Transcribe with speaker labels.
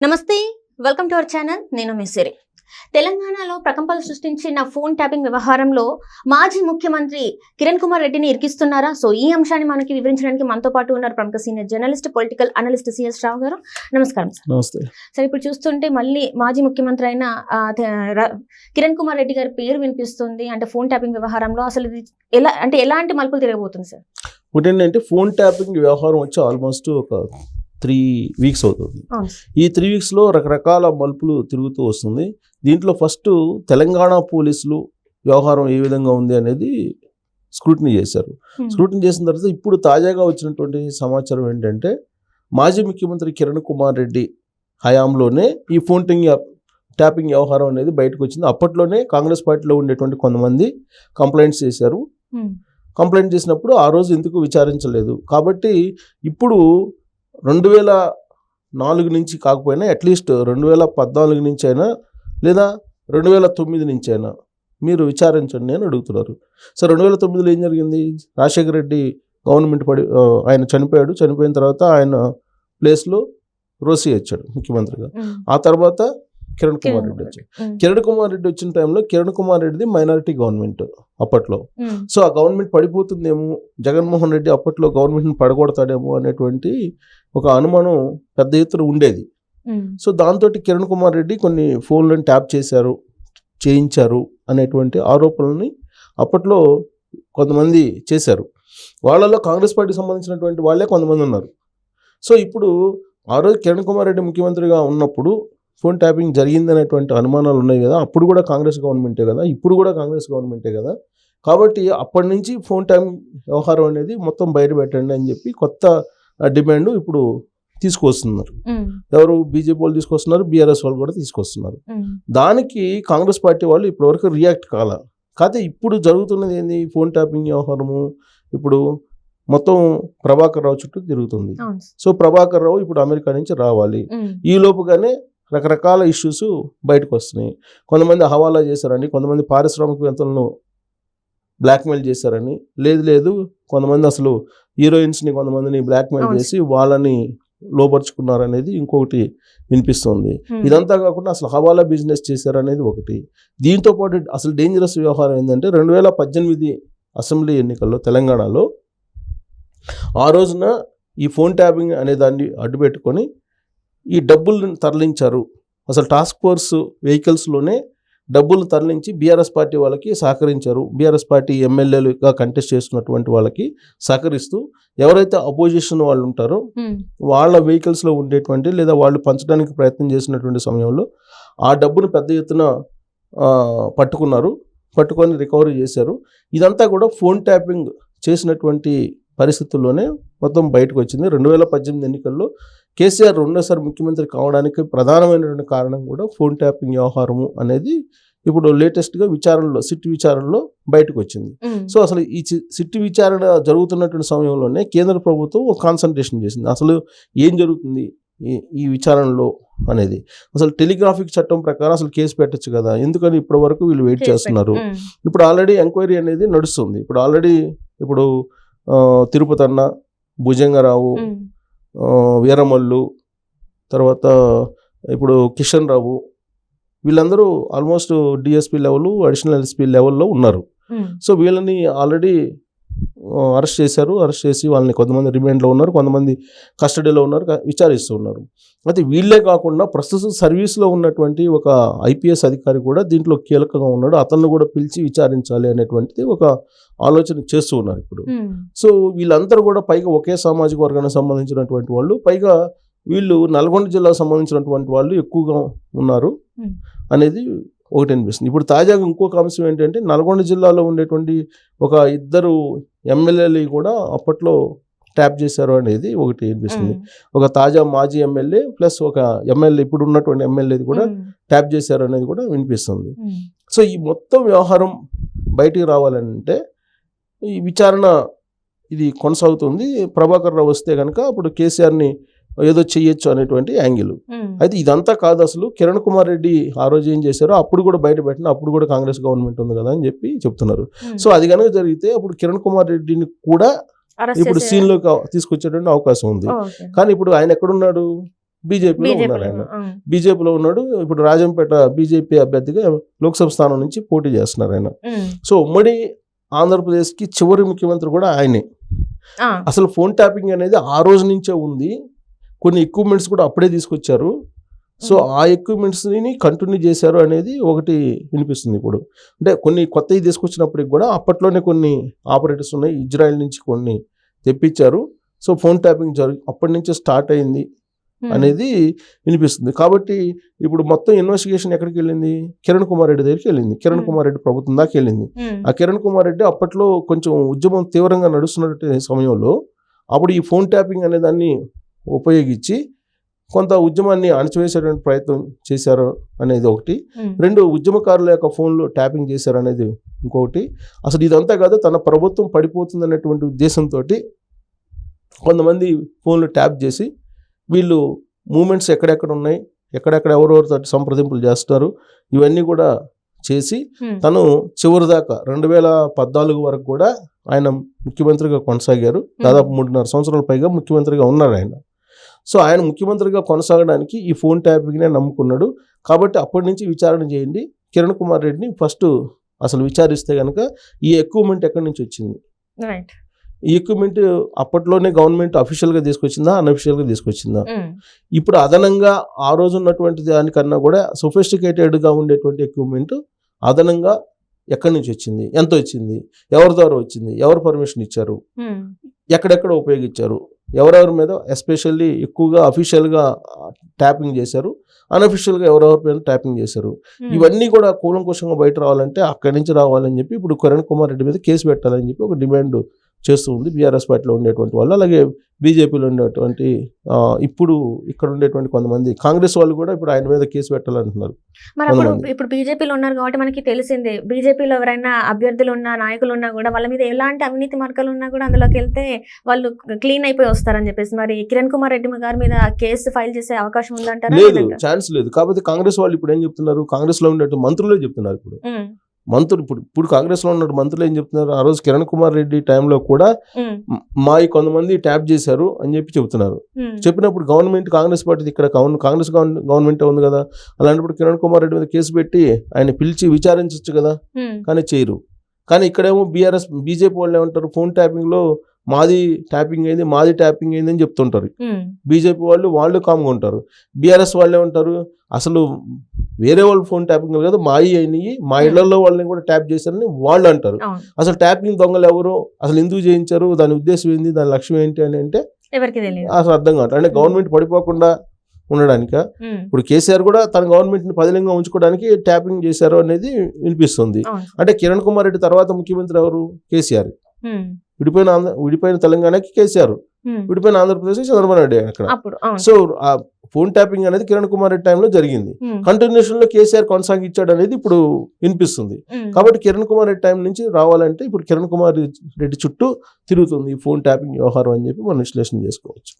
Speaker 1: నమస్తే, welcome to our channel. నేను మిస్సిరి. తెలంగాణలో ప్రకంపనలు సృష్టించిన ఫోన్ ట్యాపింగ్ వ్యవహారంలో మాజీ ముఖ్యమంత్రి కిరణ్ కుమార్ రెడ్డిని ఇరికిస్తున్నారా? సో ఈ అంశాన్ని మనకి వివరించడానికి మనతో పాటు ఉన్నారు ప్రముఖ senior journalist, political analyst CS Rao గారు. నమస్కారం సార్.
Speaker 2: నమస్తే
Speaker 1: సార్, ఇప్పుడు చూస్తుంటే మళ్ళీ మాజీ ముఖ్యమంత్రి అయిన కిరణ్ కుమార్ రెడ్డి గారి పేరు వినిపిస్తుంది. అంటే ఫోన్ ట్యాపింగ్ వ్యవహారంలో అసలు ఇది ఎలాంటి మలుపులు తిరగబోతుంది సార్?
Speaker 2: ఒకటి ఏంటంటే ఫోన్ ట్యాపింగ్ వ్యవహారం వచ్చి ఆల్మోస్ట్ ఒక 3 weeks అవుతుంది. ఈ 3 weeksలో రకరకాల మలుపులు తిరుగుతూ వస్తుంది. దీంట్లో ఫస్ట్ తెలంగాణ పోలీసులు వ్యవహారం ఏ విధంగా ఉంది అనేది స్క్రూటినీ చేశారు. స్క్రూటినీ చేసిన తర్వాత ఇప్పుడు తాజాగా వచ్చినటువంటి సమాచారం ఏంటంటే మాజీ ముఖ్యమంత్రి కిరణ్ కుమార్ రెడ్డి హయాంలోనే ఈ ఫోన్ ట్యాపింగ్ వ్యవహారం అనేది బయటకు వచ్చింది. అప్పట్లోనే కాంగ్రెస్ పార్టీలో ఉండేటువంటి కొంతమంది కంప్లైంట్స్ చేశారు. కంప్లైంట్ చేసినప్పుడు ఆ రోజు ఎందుకు విచారించలేదు. కాబట్టి ఇప్పుడు 2004 నుంచి కాకపోయినా అట్లీస్ట్ 2014 నుంచి అయినా లేదా 2009 నుంచి అయినా మీరు విచారించండి అని అడుగుతున్నారు. సో 2009లో ఏం జరిగింది? రాజశేఖర రెడ్డి గవర్నమెంట్ ఆయన చనిపోయాడు. చనిపోయిన తర్వాత ఆయన ప్లేస్లో రోసి వచ్చాడు ముఖ్యమంత్రిగా. ఆ తర్వాత కిరణ్ కుమార్ రెడ్డి వచ్చాడు. కిరణ్ కుమార్ రెడ్డి వచ్చిన టైంలో కిరణ్ కుమార్ రెడ్డిది మైనారిటీ గవర్నమెంట్ అప్పట్లో. సో ఆ గవర్నమెంట్ పడిపోతుందేమో, జగన్మోహన్ రెడ్డి అప్పట్లో గవర్నమెంట్ని పడగొడతాడేమో అనేటువంటి ఒక అనుమానం పెద్ద ఎత్తున ఉండేది. సో దాంతో కిరణ్ కుమార్ రెడ్డి కొన్ని ఫోన్లను ట్యాప్ చేయించారు అనేటువంటి ఆరోపణలని అప్పట్లో కొంతమంది చేశారు. వాళ్ళలో కాంగ్రెస్ పార్టీకి సంబంధించినటువంటి వాళ్ళే కొంతమంది ఉన్నారు. సో ఇప్పుడు ఆ రోజు కిరణ్ కుమార్ రెడ్డి ముఖ్యమంత్రిగా ఉన్నప్పుడు ఫోన్ ట్యాపింగ్ జరిగింది అనేటువంటి అనుమానాలు ఉన్నాయి కదా. అప్పుడు కూడా కాంగ్రెస్ గవర్నమెంటే కదా, ఇప్పుడు కూడా కాంగ్రెస్ గవర్నమెంటే కదా. కాబట్టి అప్పటి నుంచి ఫోన్ ట్యాపింగ్ వ్యవహారం అనేది మొత్తం బయట పెట్టండి అని చెప్పి కొత్త డిమాండ్ ఇప్పుడు తీసుకొస్తున్నారు. ఎవరు? బీజేపీ వాళ్ళు తీసుకొస్తున్నారు, బీఆర్ఎస్ వాళ్ళు కూడా తీసుకొస్తున్నారు. దానికి కాంగ్రెస్ పార్టీ వాళ్ళు ఇప్పటివరకు రియాక్ట్ కాకపోతే ఇప్పుడు జరుగుతున్నది ఏంది? ఫోన్ ట్యాపింగ్ వ్యవహారము ఇప్పుడు మొత్తం ప్రభాకర్ రావు చుట్టూ తిరుగుతుంది. సో ప్రభాకర్ రావు ఇప్పుడు అమెరికా నుంచి రావాలి. ఈ లోపుగానే రకరకాల ఇష్యూస్ బయటకు వస్తున్నాయి. కొంతమంది హవాలా చేశారని, కొంతమంది పారిశ్రామికవేత్తలను బ్లాక్మెయిల్ చేశారని, లేదు కొంతమంది అసలు హీరోయిన్స్ని కొంతమందిని బ్లాక్మెయిల్ చేసి వాళ్ళని లోపరుచుకున్నారనేది ఇంకొకటి వినిపిస్తుంది. ఇదంతా కాకుండా అసలు హవాలా బిజినెస్ చేశారనేది ఒకటి. దీంతో పాటు అసలు డేంజరస్ వ్యవహారం ఏంటంటే 2018 అసెంబ్లీ ఎన్నికల్లో తెలంగాణలో ఆ రోజున ఈ ఫోన్ ట్యాపింగ్ అనే దాన్ని అడ్డుపెట్టుకొని ఈ డబ్బులను తరలించారు. అసలు టాస్క్ ఫోర్స్ వెహికల్స్లోనే డబ్బులు తరలించి బీఆర్ఎస్ పార్టీ వాళ్ళకి సహకరించారు. బీఆర్ఎస్ పార్టీ ఎమ్మెల్యేలుగా కంటెస్ట్ చేస్తున్నటువంటి వాళ్ళకి సహకరిస్తూ ఎవరైతే అపోజిషన్ వాళ్ళు ఉంటారో వాళ్ళ వెహికల్స్లో ఉండేటువంటి లేదా వాళ్ళు పంచడానికి ప్రయత్నం చేసినటువంటి సమయంలో ఆ డబ్బును పెద్ద ఎత్తున పట్టుకొని రికవరీ చేశారు. ఇదంతా కూడా ఫోన్ ట్యాపింగ్ చేసినటువంటి పరిస్థితుల్లోనే మొత్తం బయటకు వచ్చింది. 2018 ఎన్నికల్లో కేసీఆర్ రెండోసారి ముఖ్యమంత్రి కావడానికి ప్రధానమైనటువంటి కారణం కూడా ఫోన్ ట్యాపింగ్ వ్యవహారము అనేది ఇప్పుడు లేటెస్ట్గా సిట్ విచారణలో బయటకు వచ్చింది. సో అసలు ఈ సిట్ విచారణ జరుగుతున్నటువంటి సమయంలోనే కేంద్ర ప్రభుత్వం ఒక కాన్సన్ట్రేషన్ చేసింది. అసలు ఏం జరుగుతుంది ఈ విచారణలో అనేది. అసలు టెలిగ్రాఫిక్ చట్టం ప్రకారం అసలు కేసు పెట్టచ్చు కదా, ఎందుకని ఇప్పటి వరకు వీళ్ళు వెయిట్ చేస్తున్నారు. ఇప్పుడు ఆల్రెడీ ఎంక్వైరీ అనేది నడుస్తుంది. ఇప్పుడు తిరుపతి అన్న, భుజంగరావు, వీరమల్లు, తర్వాత ఇప్పుడు కిషన్ రావు, వీళ్ళందరూ almost DSP level, additional SP లెవెల్లో ఉన్నారు. సో వీళ్ళని ఆల్రెడీ అరెస్ట్ చేశారు. అరెస్ట్ చేసి వాళ్ళని కొంతమంది రిమాండ్లో ఉన్నారు, కొంతమంది కస్టడీలో ఉన్నారు, విచారిస్తూ ఉన్నారు. అయితే వీళ్ళే కాకుండా ప్రస్తుతం సర్వీస్లో ఉన్నటువంటి ఒక ఐపీఎస్ అధికారి కూడా దీంట్లో కీలకంగా ఉన్నాడు. అతన్ని కూడా పిలిచి విచారించాలి అనేటువంటిది ఒక ఆలోచన చేస్తూ ఉన్నారు ఇప్పుడు. సో వీళ్ళందరూ కూడా పైగా ఒకే సామాజిక వర్గానికి సంబంధించినటువంటి వాళ్ళు, పైగా వీళ్ళు నల్గొండ జిల్లాకు సంబంధించినటువంటి వాళ్ళు ఎక్కువగా ఉన్నారు అనేది ఒకటి అనిపిస్తుంది. ఇప్పుడు తాజాగా ఇంకొక అంశం ఏంటంటే నల్గొండ జిల్లాలో ఉండేటువంటి ఒక 2 ఎమ్మెల్యేలు కూడా అప్పట్లో ట్యాప్ చేశారు అనేది ఒకటి అనిపిస్తుంది. ఒక తాజా మాజీ ఎమ్మెల్యే ప్లస్ ఒక ఎమ్మెల్యే ఇప్పుడు ఉన్నటువంటి ఎమ్మెల్యేది కూడా ట్యాప్ చేశారు అనేది కూడా వినిపిస్తుంది. సో ఈ మొత్తం వ్యవహారం బయటికి రావాలంటే ఈ విచారణ ఇది కొనసాగుతుంది. ప్రభాకర్ రావు వస్తే కనుక అప్పుడు కేసీఆర్ని ఏదో చెయ్యొచ్చు అనేటువంటి యాంగిల్. అయితే ఇదంతా కాదు, అసలు కిరణ్ కుమార్ రెడ్డి ఆ రోజు ఏం చేశారో అప్పుడు కూడా బయట పెట్టిన, అప్పుడు కూడా కాంగ్రెస్ గవర్నమెంట్ ఉంది కదా అని చెప్పి చెప్తున్నారు. సో అది కనుక జరిగితే అప్పుడు కిరణ్ కుమార్ రెడ్డిని కూడా ఇప్పుడు సీన్లోకి తీసుకొచ్చేటువంటి అవకాశం ఉంది. కానీ ఇప్పుడు ఆయన ఎక్కడున్నాడు? బీజేపీలో ఉన్నారు ఆయన. బీజేపీలో ఉన్నాడు. ఇప్పుడు రాజంపేట బీజేపీ అభ్యర్థిగా లోక్సభ స్థానం నుంచి పోటీ చేస్తున్నారు ఆయన. సో ఉమ్మడి ఆంధ్రప్రదేశ్కి చివరి ముఖ్యమంత్రి కూడా ఆయనే. అసలు ఫోన్ ట్యాపింగ్ అనేది ఆ రోజు నుంచే ఉంది. కొన్ని ఎక్విప్మెంట్స్ కూడా అప్పుడే తీసుకొచ్చారు. సో ఆ ఎక్విప్మెంట్స్ని కంటిన్యూ చేశారు అనేది ఒకటి వినిపిస్తుంది. ఇప్పుడు అంటే కొన్ని కొత్తవి తీసుకొచ్చినప్పటికి కూడా అప్పట్లోనే కొన్ని ఆపరేటర్స్ ఉన్నాయి, ఇజ్రాయెల్ నుంచి కొన్ని తెప్పించారు. సో ఫోన్ ట్యాపింగ్ అప్పటి నుంచే స్టార్ట్ అయింది అనేది వినిపిస్తుంది. కాబట్టి ఇప్పుడు మొత్తం ఇన్వెస్టిగేషన్ ఎక్కడికి వెళ్ళింది? కిరణ్ కుమార్ రెడ్డి దగ్గరికి వెళ్ళింది. కిరణ్ కుమార్ రెడ్డి ప్రభుత్వం దాకా వెళ్ళింది. ఆ కిరణ్ కుమార్ రెడ్డి అప్పట్లో కొంచెం ఉద్యమం తీవ్రంగా నడుస్తున్నటువంటి సమయంలో అప్పుడు ఈ ఫోన్ ట్యాపింగ్ అనే దాన్ని ఉపయోగించి కొంత ఉద్యమాన్ని అణచివేసేటువంటి ప్రయత్నం చేశారు అనేది ఒకటి. రెండు, ఉద్యమకారుల యొక్క ఫోన్లు ట్యాపింగ్ చేశారు అనేది ఇంకొకటి. అసలు ఇదంతా కాదు, తన ప్రభుత్వం పడిపోతుంది అనేటువంటి ఉద్దేశంతో కొంతమంది ఫోన్లు ట్యాప్ చేసి వీళ్ళు మూమెంట్స్ ఎక్కడెక్కడ ఉన్నాయి, ఎక్కడెక్కడ ఎవరెవరితో సంప్రదింపులు చేస్తారు, ఇవన్నీ కూడా చేసి తను చివరి దాకా 2014 వరకు కూడా ఆయన ముఖ్యమంత్రిగా కొనసాగారు. దాదాపు 3.5 సంవత్సరాల పైగా ముఖ్యమంత్రిగా ఉన్నారు ఆయన. సో ఆయన ముఖ్యమంత్రిగా కొనసాగడానికి ఈ ఫోన్ ట్యాపింగ్నే నమ్ముకున్నాడు. కాబట్టి అప్పటి నుంచి విచారణ చేయండి. కిరణ్ కుమార్ రెడ్డిని ఫస్ట్ అసలు విచారిస్తే కనుక ఈ ఎక్విప్మెంట్ ఎక్కడి నుంచి వచ్చింది, ఈ ఎక్విప్మెంట్ అప్పట్లోనే గవర్నమెంట్ అఫీషియల్గా తీసుకొచ్చిందా, అన్అఫీషియల్గా తీసుకొచ్చిందా, ఇప్పుడు అదనంగా ఆ రోజు ఉన్నటువంటి దానికన్నా కూడా సొఫిస్టికేటెడ్గా ఉండేటువంటి ఎక్విప్మెంట్ అదనంగా ఎక్కడి నుంచి వచ్చింది, ఎంత వచ్చింది, ఎవరి ద్వారా వచ్చింది, ఎవరు పర్మిషన్ ఇచ్చారు, ఎక్కడెక్కడ ఉపయోగించారు, ఎవరెవరి మీద ఎస్పెషల్లీ ఎక్కువగా అఫీషియల్గా ట్యాపింగ్ చేశారు, అన్అఫీషియల్గా ఎవరెవరి మీద ట్యాపింగ్ చేశారు, ఇవన్నీ కూడా కూలంకుషంగా బయట రావాలంటే అక్కడి నుంచి రావాలని చెప్పి ఇప్పుడు కిరణ్ కుమార్ రెడ్డి మీద కేసు పెట్టాలని చెప్పి ఒక డిమాండ్ చేస్తూ ఉంది బీఆర్ఎస్ పార్టీలో ఉండేటువంటి వాళ్ళు. అలాగే బీజేపీలో ఉండేటువంటి ఇప్పుడు ఇక్కడ ఉండేటువంటి కొంతమంది కాంగ్రెస్ వాళ్ళు కూడా ఇప్పుడు ఆయన మీద కేసు పెట్టాలంటున్నారు.
Speaker 1: మరి ఇప్పుడు బీజేపీలో ఉన్నారు కాబట్టి మనకి తెలిసిందే, బీజేపీలో ఎవరైనా అభ్యర్థులు ఉన్నా, నాయకులు ఉన్నా కూడా వాళ్ళ మీద ఎలాంటి అవినీతి మార్గాలు ఉన్నా కూడా అందులోకి వెళ్తే వాళ్ళు క్లీన్ అయిపోయి వస్తారని చెప్పేసి మరి కిరణ్ కుమార్ రెడ్డి గారి మీద కేసు ఫైల్ చేసే అవకాశం ఉందంటారా?
Speaker 2: లేదు, ఛాన్స్ లేదు. కాబట్టి కాంగ్రెస్ వాళ్ళు ఇప్పుడు ఏం చెప్తున్నారు, కాంగ్రెస్ లో ఉండేటువంటి మంత్రులే చెప్తున్నారు. మంత్రులు ఇప్పుడు కాంగ్రెస్ లో ఉన్న మంత్రులు ఏం చెప్తున్నారు, ఆ రోజు కిరణ్ కుమార్ రెడ్డి టైంలో కూడా మా కొంతమంది ట్యాప్ చేశారు అని చెప్పి చెప్తున్నారు. చెప్పినప్పుడు గవర్నమెంట్ కాంగ్రెస్ పార్టీ ఇక్కడ కాంగ్రెస్ గవర్నమెంట్ ఉంది కదా, అలాంటప్పుడు కిరణ్ కుమార్ రెడ్డి మీద కేసు పెట్టి ఆయన పిలిచి విచారించవచ్చు కదా, కానీ చేయరు. కానీ ఇక్కడేమో బీజేపీ వాళ్ళు ఏమంటారు, ఫోన్ ట్యాపింగ్ లో మాది ట్యాపింగ్ అయింది అని చెప్తుంటారు. బీజేపీ వాళ్ళు కామ్గా ఉంటారు. బీఆర్ఎస్ వాళ్ళు ఏమంటారు, అసలు వేరే వాళ్ళు ఫోన్ ట్యాపింగ్ కదా, మాయి అయినాయి, మా ఇళ్లలో వాళ్ళని కూడా ట్యాప్ చేశారని వాళ్ళు అంటారు. అసలు ట్యాపింగ్ దొంగలు ఎవరు, అసలు ఎందుకు చేయించారు, దాని ఉద్దేశం ఏంది, దాని లక్ష్యం ఏంటి అని అంటే అసలు అర్థం కాదు. అంటే గవర్నమెంట్ పడిపోకుండా ఉండడానిక, ఇప్పుడు కేసీఆర్ కూడా తన గవర్నమెంట్ ని పదిలంగా ఉంచుకోవడానికి ట్యాపింగ్ చేశారు అనేది వినిపిస్తుంది. అంటే కిరణ్ కుమార్ రెడ్డి తర్వాత ముఖ్యమంత్రి ఎవరు, కేసీఆర్. విడిపోయిన తెలంగాణకి కేసీఆర్, విడిపోయిన ఆంధ్రప్రదేశ్ చంద్రబాబు నాయుడు అక్కడ. సో ఆ ఫోన్ ట్యాపింగ్ అనేది కిరణ్ కుమార్ రెడ్డి టైంలో జరిగింది. కంటిన్యూషన్ లో కేసీఆర్ కొనసాగించాడు అనేది ఇప్పుడు వినిపిస్తుంది. కాబట్టి కిరణ్ కుమార్ రెడ్డి టైం నుంచి రావాలంటే ఇప్పుడు కిరణ్ కుమార్ రెడ్డి చుట్టూ తిరుగుతుంది ఈ ఫోన్ ట్యాపింగ్ వ్యవహారం అని చెప్పి మనం విశ్లేషణ చేసుకోవచ్చు.